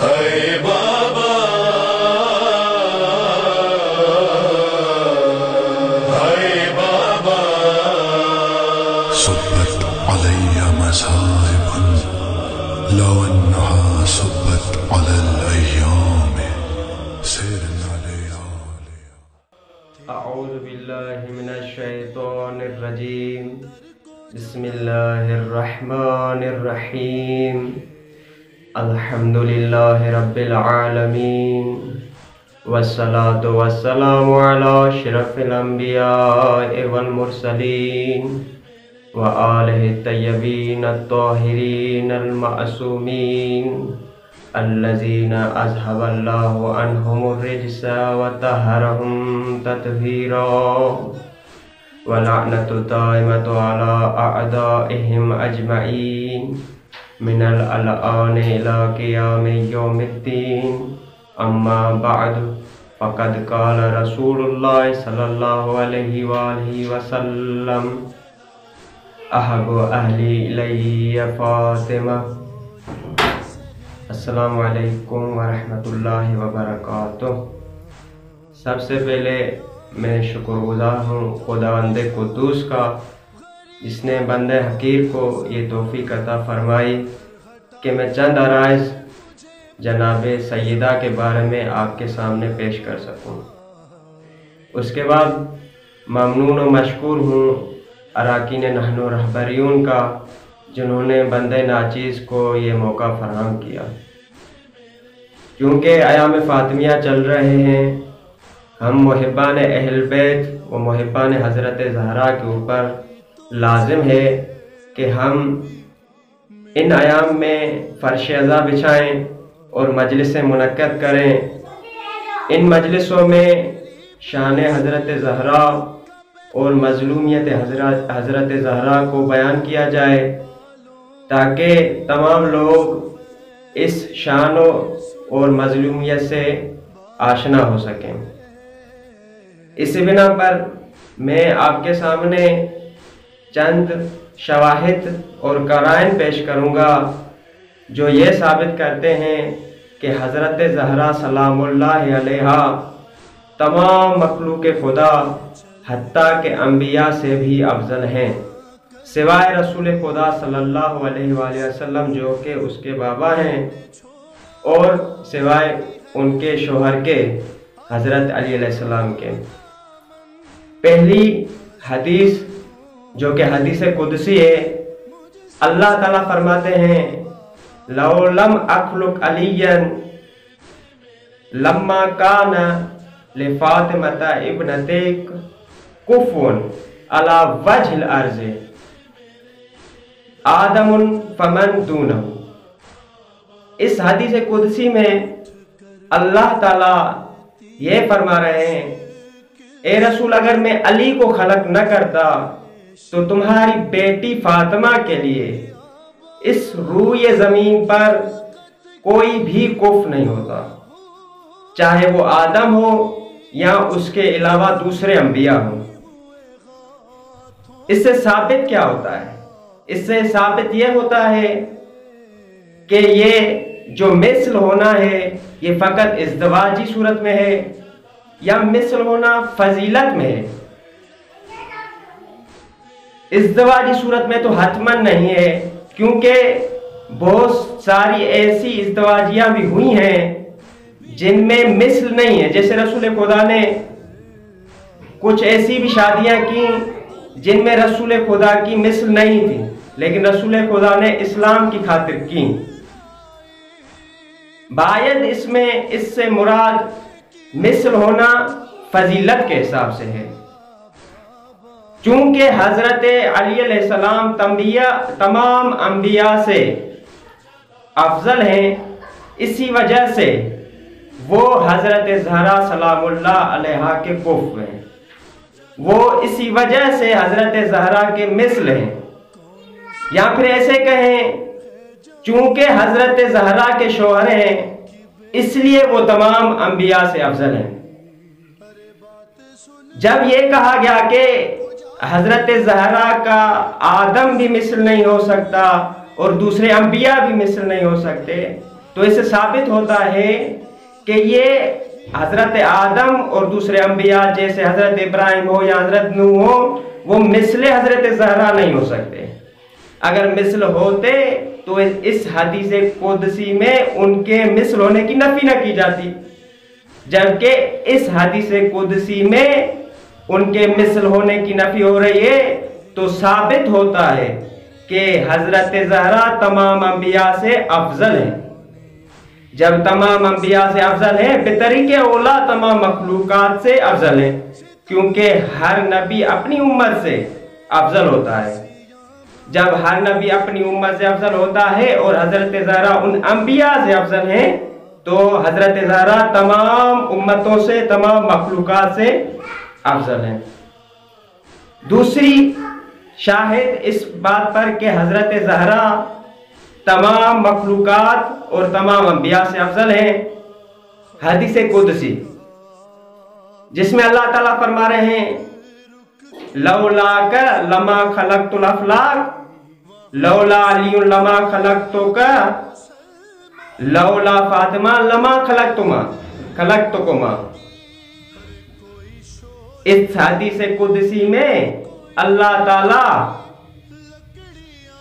ہے بابا ہے بابا صبت علی مصائب لو انها صبت على الايام سرنا ليالي. اعوذ باللہ من الشیطان الرجیم. بسم اللہ الرحمن الرحیم. الحمد للہ رب العالمین والصلاة والسلام علی اشرف الانبیاء والمرسلین وآلہ الطیبین الطاہرین المعصومین الذین اذهب اللہ عنہم الرجس وطہرہم تطہیرا ولعنۃ دائمۃ علی اعدائہم اجمعین من الآن الى قیام یوم الدین. اما بعد فقد قال رسول اللہ صلی اللہ علیہ وآلہ وسلم احب اہلی الی فاطمہ. السلام علیکم ورحمۃ اللہ وبرکاتہ. سب سے پہلے میں شکر گزار ہوں خداوند قدوس کا جس نے بندہ حقیر کو یہ توفیق عطا فرمائی کہ میں چند عرائض جناب سیدہ کے بارے میں آپ کے سامنے پیش کر سکوں. اس کے بعد ممنون و مشکور ہوں اراکین نحن رہبریون کا جنہوں نے بندہ ناچیز کو یہ موقع فراہم کیا. کیونکہ ایام فاطمیہ چل رہے ہیں، ہم محبان اہل بیت و محبان حضرت زہرا کے اوپر لازم ہے کہ ہم ان ایام میں فرش ازاں بچھائیں اور مجلسیں منعقد کریں. ان مجلسوں میں شان حضرت زہرا اور مظلومیت حضرت زہرا کو بیان کیا جائے تاکہ تمام لوگ اس شان اور مظلومیت سے آشنا ہو سکیں. اس بنا پر میں آپ کے سامنے چند شواہد اور قرائن پیش کروں گا جو یہ ثابت کرتے ہیں کہ حضرت زہرا سلام اللہ علیہا تمام مخلوق خدا حتیٰ کہ انبیاء سے بھی افضل ہیں، سوائے رسول خدا صلی اللہ علیہ وآلہ وسلم جو کہ اس کے بابا ہیں، اور سوائے ان کے شوہر کے حضرت علی علیہ السلام کے. پہلی حدیث جو کہ حدیث قدسی ہے، اللہ تعالیٰ فرماتے ہیں لو لم اخلق علیا لما کان لفاطمۃ ابنتک کفوا علی وجہ الارض آدم فمن دونہ. اس حدیث قدسی میں اللہ تعالیٰ یہ فرما رہے ہیں اے رسول اگر میں علی کو خلق نہ کرتا تو تمہاری بیٹی فاطمہ کے لیے اس روئے زمین پر کوئی بھی کف نہیں ہوتا، چاہے وہ آدم ہو یا اس کے علاوہ دوسرے انبیاء ہوں. اس سے ثابت کیا ہوتا ہے؟ اس سے ثابت یہ ہوتا ہے کہ یہ جو مثل ہونا ہے یہ فقط ازدواجی صورت میں ہے یا مثل ہونا فضیلت میں ہے. ازدواجی صورت میں تو حتماً نہیں ہے، کیونکہ بہت ساری ایسی ازدواجیاں بھی ہوئی ہیں جن میں مثل نہیں ہے. جیسے رسول خدا نے کچھ ایسی بھی شادیاں کی جن میں رسول خدا کی مثل نہیں تھی، لیکن رسول خدا نے اسلام کی خاطر کی. باید اس سے مراد مثل ہونا فضیلت کے حساب سے ہے، چونکہ حضرت علی علیہ السلام تمام انبیاء سے افضل ہیں. اسی وجہ سے وہ حضرت زہرا سلام اللہ علیہا کے کف ہیں، وہ اسی وجہ سے حضرت زہرا کے مثل ہیں. یا پھر ایسے کہیں چونکہ حضرت زہرا کے شوہر ہیں اس لیے وہ تمام انبیاء سے افضل ہیں. جب یہ کہا گیا کہ حضرت زہرا کا آدم بھی مثل نہیں ہو سکتا اور دوسرے انبیاء بھی مثل نہیں ہو سکتے، تو इससे साबित होता है कि ये हजरत आदम और दूसरे अंबिया जैसे हजरत इब्राहिम हो या हजरत नूह हो, वो मिसले हजरत ज़हरा नहीं हो सकते। अगर मिसल होते तो इस हदीस कुदसी में उनके मिसल होने की नफी न की जाती, जबकि इस हदीस कुदसी में उनके मिसल होने की नफी हो रही है। तो साबित होता है कि हजरत ज़हरा तमाम अंबिया से अफजल है। जब तमाम अंबिया से अफजल है, बेतरीके औला तमाम मखलूकात से अफजल है, क्योंकि हर नबी अपनी उम्मत से अफजल होता है। जब हर नबी अपनी उम्मत से अफजल होता है और हजरत ज़हरा उन अंबिया से अफजल है, तो हजरत ज़हरा तमाम उम्मतों से, तमाम मखलूकात से अफजल है। दूसरी शाहिद इस बात पर कि हजरत ज़हरा तमाम मखलूकात और तमाम अंबिया से अफजल है, हदीस कुदसी जिसमें अल्लाह ताला फरमा रहे हैं, लौलाका लमा खलक़तुल अफ़लाक, लौला अलियुन लमा खलक़तुका, लौला फातिमा लमा खलक़तुकुमा। इस हदीस कुदसी में अल्लाह ताला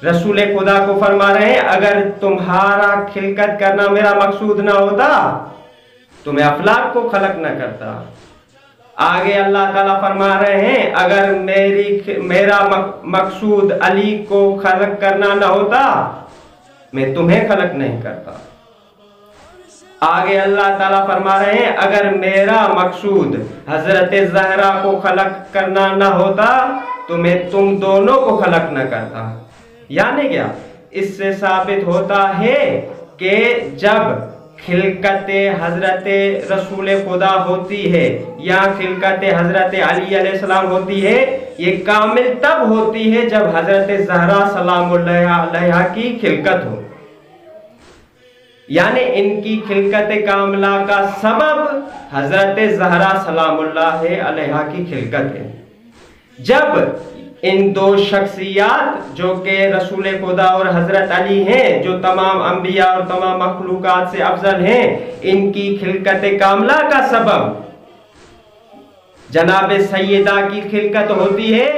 रसूल खुदा को फरमा रहे हैं, अगर तुम्हारा खिलकत करना मेरा मकसूद ना होता तो मैं अफलाक को खलक न करता। आगे अल्लाह ताला फरमा रहे हैं, अगर मेरा मकसूद अली को खलक करना ना होता मैं तुम्हें खलक नहीं करता। आगे अल्लाह ताला फरमा रहे हैं, अगर मेरा मकसूद हजरत ज़हरा को खलक करना ना होता तो मैं तुम दोनों को खलक न करता। यानी क्या, इससे साबित होता है कि जब खिलकत हजरत रसूल खुदा होती है या खिलकत हजरत अली अलैहिस्सलाम होती है, ये कामिल तब होती है जब हजरत ज़हरा सलामुल्लाह अलैहा की खिलकत हो। यानी इनकी खिलकत कामिला का सबब हजरत ज़हरा सलामुल्लाह अलैहा की खिलकत है। जब इन दो शख्सियात जो कि रसूल खुदा और हजरत अली हैं, जो तमाम अंबिया और तमाम मखलूकात से अफजल हैं, इनकी खिलकत कामिला का सबब जनाब सैयदा की खिलकत होती है,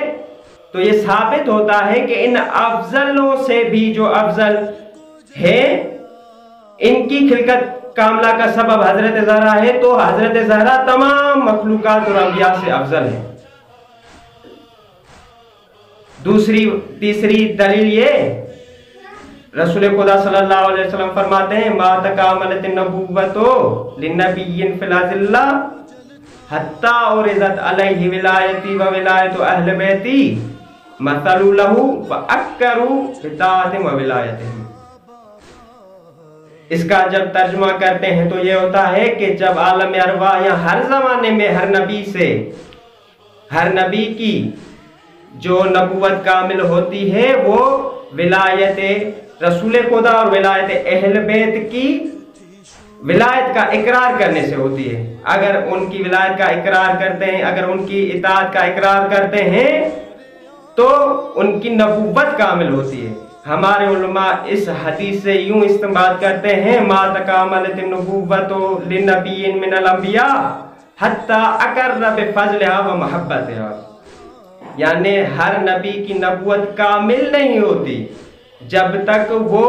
तो ये साबित होता है कि इन अफजलों से भी जो अफजल है, इनकी खिलकत कामिला का सबब हजरत ज़हरा है, तो हजरत ज़हरा तमाम मखलूकात और अंबिया से अफजल है। तीसरी दलील ये, रसूल खुदा सल्लल्लाहु अलैहि वसल्लम फरमाते हैं, मा तकामलत नबुव्वतो लिन्नबिय्यिन फिल अज़िल्ला हत्ता उरिज़त अलैहि विलायती व विलायतु अहल बैती मसलु लहु व अक्करु बिताअतिहि व विलायतिहि। इसका जब तर्जुमा करते हैं तो ये होता है कि जब आलम अरवाह या हर जमाने में हर नबी की जो नबुवत कामिल होती है वो विलायत रसूल खुदा और विलायत अहल बैत की विलायत का इकरार करने से होती है। अगर उनकी विलायत का इकरार करते हैं, अगर उनकी इताअत का इकरार करते हैं, तो उनकी नबुवत कामिल होती है। हमारे उलमा इस हदीस से यूं इस्तेमाल करते हैं, मा तकामलत नबुव्वतो लिन्नबिय्यिन मिनल अंबिया हत्ता अकर्र बिफज़लिहा व महब्बतिहा। यानी हर नबी की नबुवत कामिल नहीं होती जब तक वो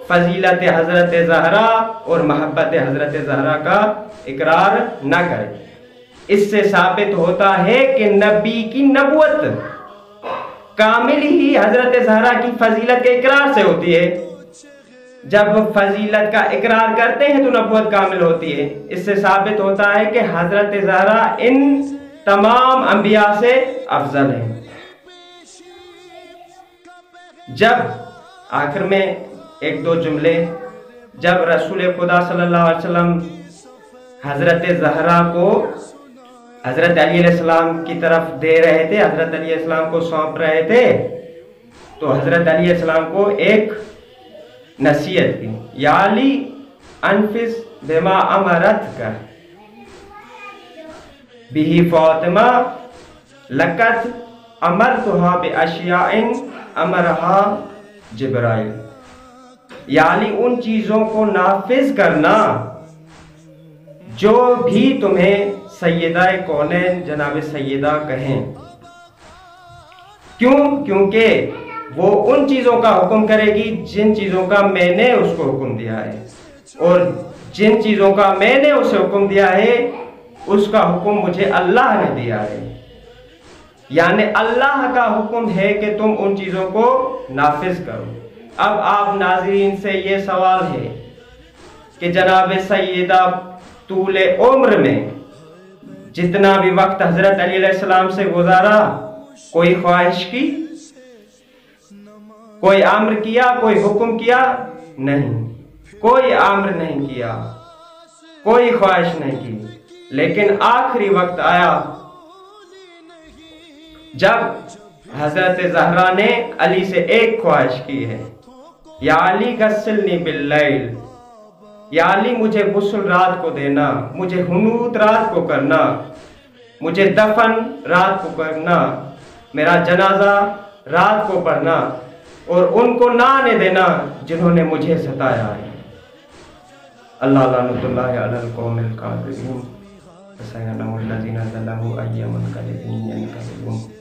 फजीलत हजरत ज़हरा और महब्बत हजरत ज़हरा का इकरार न करे। इससे साबित होता है कि नबी की नबुवत कामिल ही हजरत ज़हरा की फजीलत के इकरार से होती है। जब फजीलत का इकरार करते हैं तो नबुवत कामिल होती है। इससे साबित होता है कि हजरत ज़हरा इन तमाम अंबिया से अफजल है। जब आखिर में एक दो जुमले, जब रसूल खुदा सल्लल्लाहु अलैहि वसल्लम हजरत ज़हरा को हजरत अली अलैहिस्सलाम की तरफ दे रहे थे, हजरत अली अलैहिस्सलाम को सौंप रहे थे, तो हजरत अली अलैहिस्सलाम को एक नसीहत की, या अली अनफिस बिमा अमरत का बिही फातिमा लकत अमरतुहा बि अशियाइन अमरहा जिब्राइल। यानी उन चीजों को नाफिज करना जो भी तुम्हें सैयदा कौनैन जनाब सैयदा कहें। क्यों? क्योंकि वो उन चीजों का हुक्म करेगी जिन चीजों का मैंने उसको हुक्म दिया है, और जिन चीजों का मैंने उसे हुक्म दिया है उसका हुक्म मुझे अल्लाह ने दिया है। यानी अल्लाह का हुक्म है कि तुम उन चीजों को नाफिज करो। अब आप नाज़रीन से ये सवाल है कि जनाब सैयदा तूले उम्र में जितना भी वक्त हजरत अली अलैहिस्सलाम से गुजारा, कोई ख्वाहिश की, कोई अम्र किया, कोई हुक्म किया? नहीं, कोई अम्र नहीं किया, कोई ख्वाहिश नहीं की। लेकिन आखिरी वक्त आया जब हजरत ज़हरा ने अली से एक ख्वाहिश की है, या अली गस्सिलनी बिल्लैल, या अली मुझे गुस्ल रात को देना, मुझे हुनूत रात को करना, मुझे दफन रात को करना, मेरा जनाजा रात को पढ़ना, और उनको ना आने देना जिन्होंने मुझे सताया है। अल्लाह लानतुल्लाहि अलल कौमिल काज़िबीन, सयअलमुल लज़ीना ज़लमू अय्युल कज़िबीन यनक़लिबून।